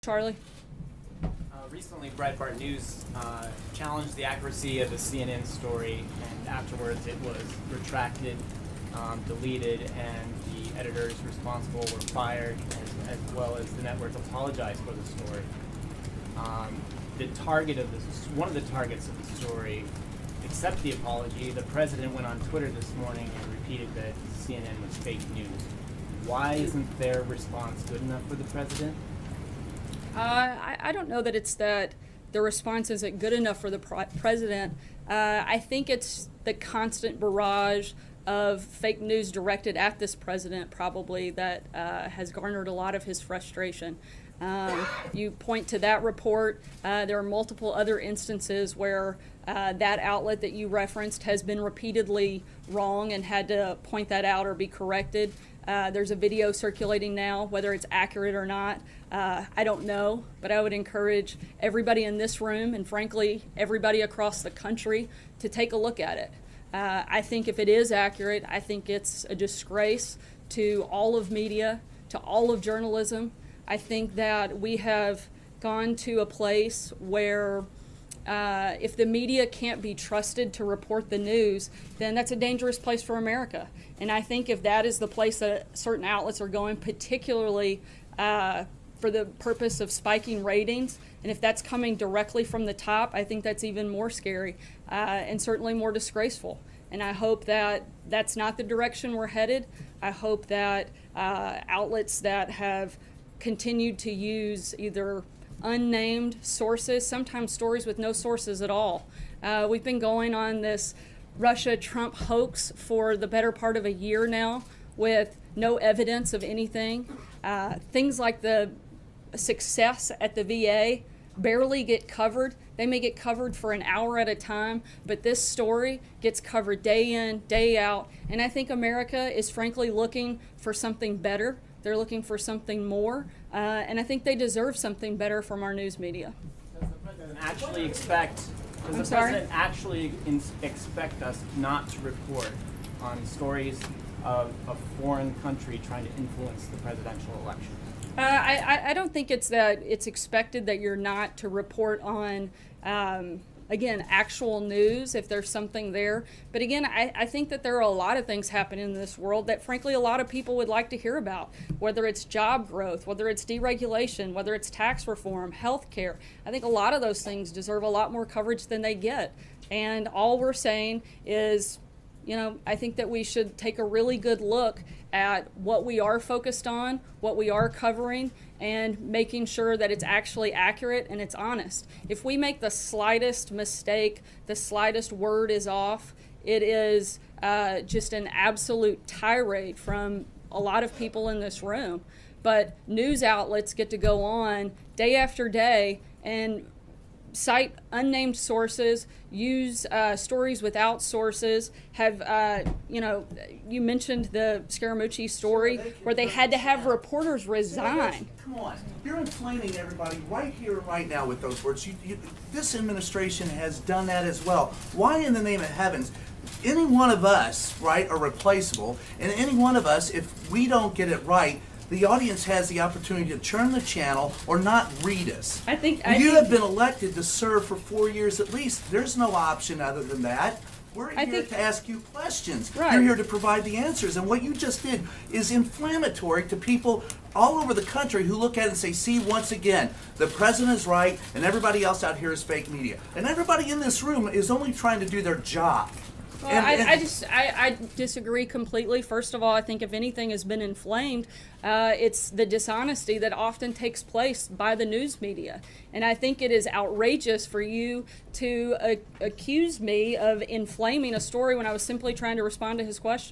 Charlie? Recently, Breitbart News challenged the accuracy of the CNN story, and afterwards it was retracted, deleted, and the editors responsible were fired, as well as the network apologized for the story. One of the targets of the story accepted the apology. The president went on Twitter this morning and repeated that CNN was fake news. Why isn't their response good enough for the president? I don't know that it's that the response isn't good enough for the president. I think it's the constant barrage of fake news directed at this president probably that has garnered a lot of his frustration. You point to that report. There are multiple other instances where that outlet that you referenced has been repeatedly wrong and had to point that out or be corrected. There's a video circulating now, whether it's accurate or not. I don't know, but I would encourage everybody in this room and frankly everybody across the country to take a look at it. I think if it is accurate, I think it's a disgrace to all of media, to all of journalism. I think that we have gone to a place where if the media can't be trusted to report the news, then that's a dangerous place for America. And I think if that is the place that certain outlets are going, particularly for the purpose of spiking ratings, and if that's coming directly from the top, I think that's even more scary and certainly more disgraceful. And I hope that that's not the direction we're headed. I hope that outlets that have continued to use either unnamed sources, sometimes stories with no sources at all. We've been going on this Russia-Trump hoax for the better part of a year now with no evidence of anything. Things like the success at the VA barely get covered. They may get covered for an hour at a time, but this story gets covered day in, day out. And I think America is frankly looking for something better. They're looking for something more, and I think they deserve something better from our news media. Does the president actually expect us not to report on stories of a foreign country trying to influence the presidential election? I don't think it's that it's expected that you're not to report on again, actual news if there's something there. But again, I think that there are a lot of things happening in this world that frankly a lot of people would like to hear about, whether it's job growth, whether it's deregulation, whether it's tax reform, health care. I think a lot of those things deserve a lot more coverage than they get. And all we're saying is, I think that we should take a really good look at what we are focused on, what we are covering, and making sure that it's actually accurate and it's honest. If we make the slightest mistake, the slightest word is off, it is just an absolute tirade from a lot of people in this room. But news outlets get to go on day after day and cite unnamed sources, use stories without sources, have, you mentioned the Scaramucci story where they had to have reporters resign. Come on, you're inflaming everybody right here, right now with those words. This administration has done that as well. Why in the name of heavens? Any one of us, right, are replaceable, and any one of us, if we don't get it right, the audience has the opportunity to turn the channel or not read us. You have been elected to serve for 4 years at least. There's no option other than that. We're here to ask you questions. Right. You're here to provide the answers. And what you just did is inflammatory to people all over the country who look at it and say, see, once again, the president is right and everybody else out here is fake media. And everybody in this room is only trying to do their job. Well, I disagree completely. First of all, I think if anything has been inflamed, it's the dishonesty that often takes place by the news media. And I think it is outrageous for you to accuse me of inflaming a story when I was simply trying to respond to his question.